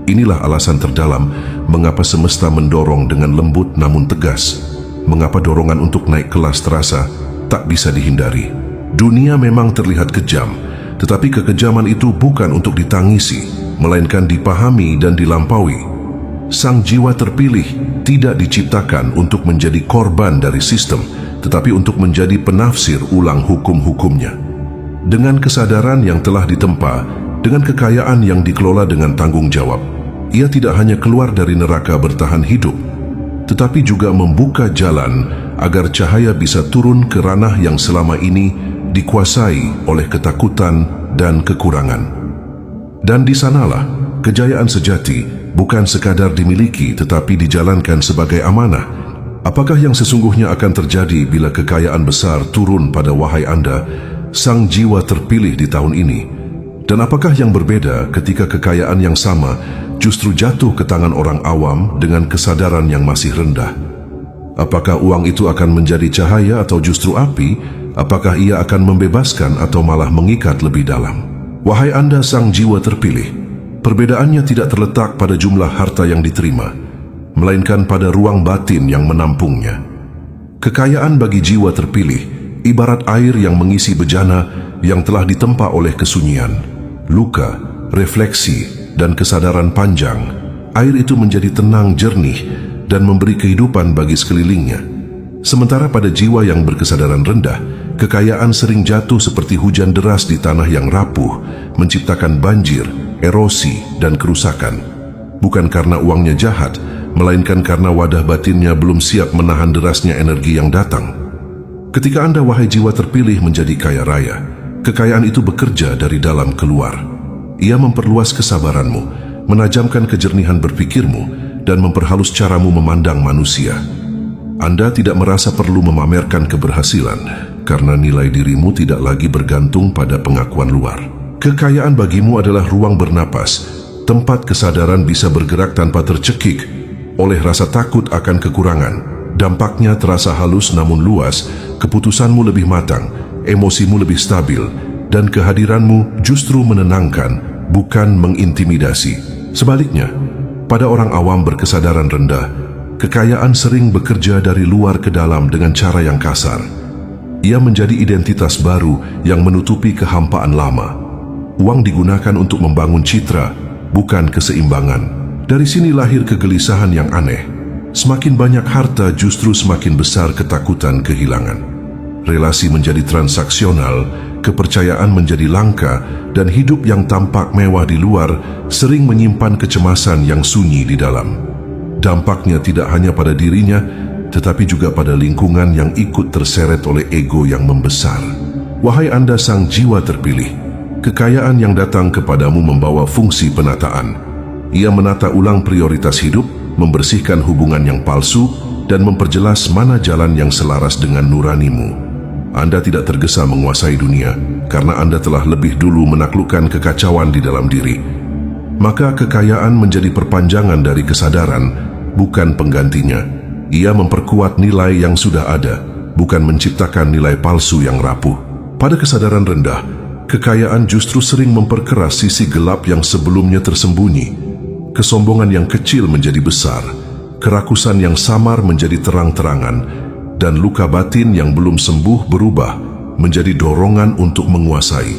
Inilah alasan terdalam mengapa semesta mendorong dengan lembut namun tegas. Mengapa dorongan untuk naik kelas terasa tak bisa dihindari. Dunia memang terlihat kejam, tetapi kekejaman itu bukan untuk ditangisi, melainkan dipahami dan dilampaui. Sang jiwa terpilih tidak diciptakan untuk menjadi korban dari sistem, tetapi untuk menjadi penafsir ulang hukum-hukumnya. Dengan kesadaran yang telah ditempa, dengan kekayaan yang dikelola dengan tanggung jawab, ia tidak hanya keluar dari neraka bertahan hidup, tetapi juga membuka jalan agar cahaya bisa turun ke ranah yang selama ini dikuasai oleh ketakutan dan kekurangan. Dan di sanalah kejayaan sejati bukan sekadar dimiliki tetapi dijalankan sebagai amanah. Apakah yang sesungguhnya akan terjadi bila kekayaan besar turun pada wahai Anda, sang jiwa terpilih di tahun ini? Dan apakah yang berbeda ketika kekayaan yang sama justru jatuh ke tangan orang awam dengan kesadaran yang masih rendah. Apakah uang itu akan menjadi cahaya atau justru api? Apakah ia akan membebaskan atau malah mengikat lebih dalam? Wahai Anda sang jiwa terpilih, perbedaannya tidak terletak pada jumlah harta yang diterima, melainkan pada ruang batin yang menampungnya. Kekayaan bagi jiwa terpilih ibarat air yang mengisi bejana yang telah ditempa oleh kesunyian, luka, refleksi, dan kesadaran panjang. Air itu menjadi tenang, jernih, dan memberi kehidupan bagi sekelilingnya. Sementara pada jiwa yang berkesadaran rendah, kekayaan sering jatuh seperti hujan deras di tanah yang rapuh, menciptakan banjir, erosi, dan kerusakan. Bukan karena uangnya jahat, melainkan karena wadah batinnya belum siap menahan derasnya energi yang datang. Ketika Anda, wahai jiwa terpilih, menjadi kaya raya, kekayaan itu bekerja dari dalam keluar. Ia memperluas kesabaranmu, menajamkan kejernihan berpikirmu, dan memperhalus caramu memandang manusia. Anda tidak merasa perlu memamerkan keberhasilan, karena nilai dirimu tidak lagi bergantung pada pengakuan luar. Kekayaan bagimu adalah ruang bernapas, tempat kesadaran bisa bergerak tanpa tercekik oleh rasa takut akan kekurangan. Dampaknya terasa halus namun luas, keputusanmu lebih matang, emosimu lebih stabil, dan kehadiranmu justru menenangkan, bukan mengintimidasi. Sebaliknya, pada orang awam berkesadaran rendah, kekayaan sering bekerja dari luar ke dalam dengan cara yang kasar. Ia menjadi identitas baru yang menutupi kehampaan lama. Uang digunakan untuk membangun citra, bukan keseimbangan. Dari sini lahir kegelisahan yang aneh. Semakin banyak harta, justru semakin besar ketakutan kehilangan. Relasi menjadi transaksional, kepercayaan menjadi langka, dan hidup yang tampak mewah di luar sering menyimpan kecemasan yang sunyi di dalam. Dampaknya tidak hanya pada dirinya, tetapi juga pada lingkungan yang ikut terseret oleh ego yang membesar. Wahai Anda sang jiwa terpilih, kekayaan yang datang kepadamu membawa fungsi penataan. Ia menata ulang prioritas hidup, membersihkan hubungan yang palsu, dan memperjelas mana jalan yang selaras dengan nuranimu. Anda tidak tergesa menguasai dunia, karena Anda telah lebih dulu menaklukkan kekacauan di dalam diri. Maka kekayaan menjadi perpanjangan dari kesadaran, bukan penggantinya. Ia memperkuat nilai yang sudah ada, bukan menciptakan nilai palsu yang rapuh. Pada kesadaran rendah, kekayaan justru sering memperkeras sisi gelap yang sebelumnya tersembunyi. Kesombongan yang kecil menjadi besar, kerakusan yang samar menjadi terang-terangan, dan luka batin yang belum sembuh berubah menjadi dorongan untuk menguasai.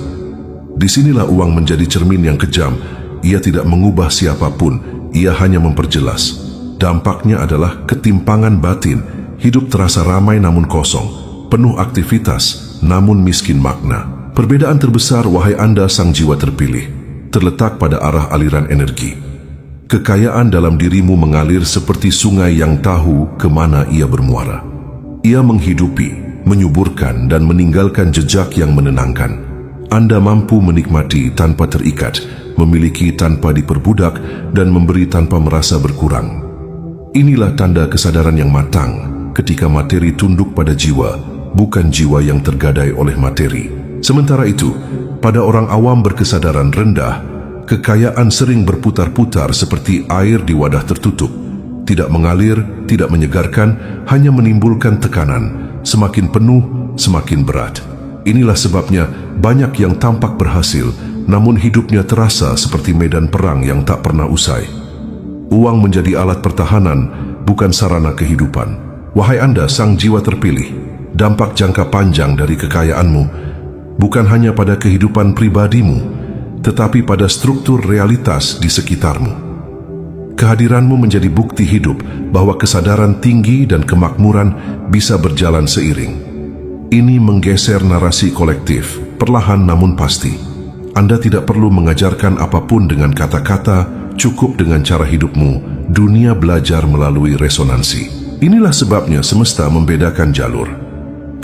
Disinilah uang menjadi cermin yang kejam. Ia tidak mengubah siapapun, ia hanya memperjelas. Dampaknya adalah ketimpangan batin, hidup terasa ramai namun kosong, penuh aktivitas namun miskin makna. Perbedaan terbesar, wahai Anda sang jiwa terpilih, terletak pada arah aliran energi. Kekayaan dalam dirimu mengalir seperti sungai yang tahu kemana ia bermuara. Ia menghidupi, menyuburkan, dan meninggalkan jejak yang menenangkan. Anda mampu menikmati tanpa terikat, memiliki tanpa diperbudak, dan memberi tanpa merasa berkurang. Inilah tanda kesadaran yang matang, ketika materi tunduk pada jiwa, bukan jiwa yang tergadai oleh materi. Sementara itu, pada orang awam berkesadaran rendah, kekayaan sering berputar-putar seperti air di wadah tertutup. Tidak mengalir, tidak menyegarkan, hanya menimbulkan tekanan. Semakin penuh, semakin berat. Inilah sebabnya banyak yang tampak berhasil, namun hidupnya terasa seperti medan perang yang tak pernah usai. Uang menjadi alat pertahanan, bukan sarana kehidupan. Wahai Anda sang jiwa terpilih, dampak jangka panjang dari kekayaanmu bukan hanya pada kehidupan pribadimu, tetapi pada struktur realitas di sekitarmu. Kehadiranmu menjadi bukti hidup bahwa kesadaran tinggi dan kemakmuran bisa berjalan seiring. Ini menggeser narasi kolektif, perlahan namun pasti. Anda tidak perlu mengajarkan apapun dengan kata-kata, cukup dengan cara hidupmu. Dunia belajar melalui resonansi. Inilah sebabnya semesta membedakan jalur.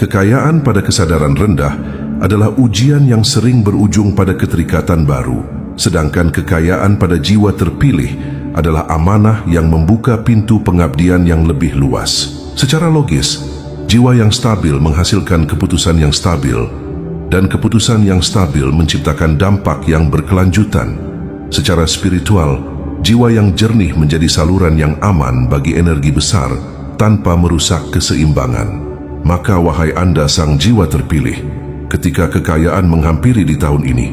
Kekayaan pada kesadaran rendah adalah ujian yang sering berujung pada keterikatan baru, sedangkan kekayaan pada jiwa terpilih adalah amanah yang membuka pintu pengabdian yang lebih luas. Secara logis, jiwa yang stabil menghasilkan keputusan yang stabil, dan keputusan yang stabil menciptakan dampak yang berkelanjutan. Secara spiritual, jiwa yang jernih menjadi saluran yang aman bagi energi besar tanpa merusak keseimbangan. Maka wahai Anda sang jiwa terpilih, ketika kekayaan menghampiri di tahun ini,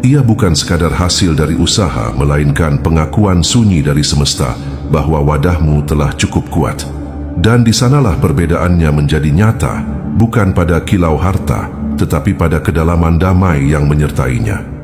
ia bukan sekadar hasil dari usaha, melainkan pengakuan sunyi dari semesta bahwa wadahmu telah cukup kuat. Dan di sanalah perbedaannya menjadi nyata, bukan pada kilau harta, tetapi pada kedalaman damai yang menyertainya.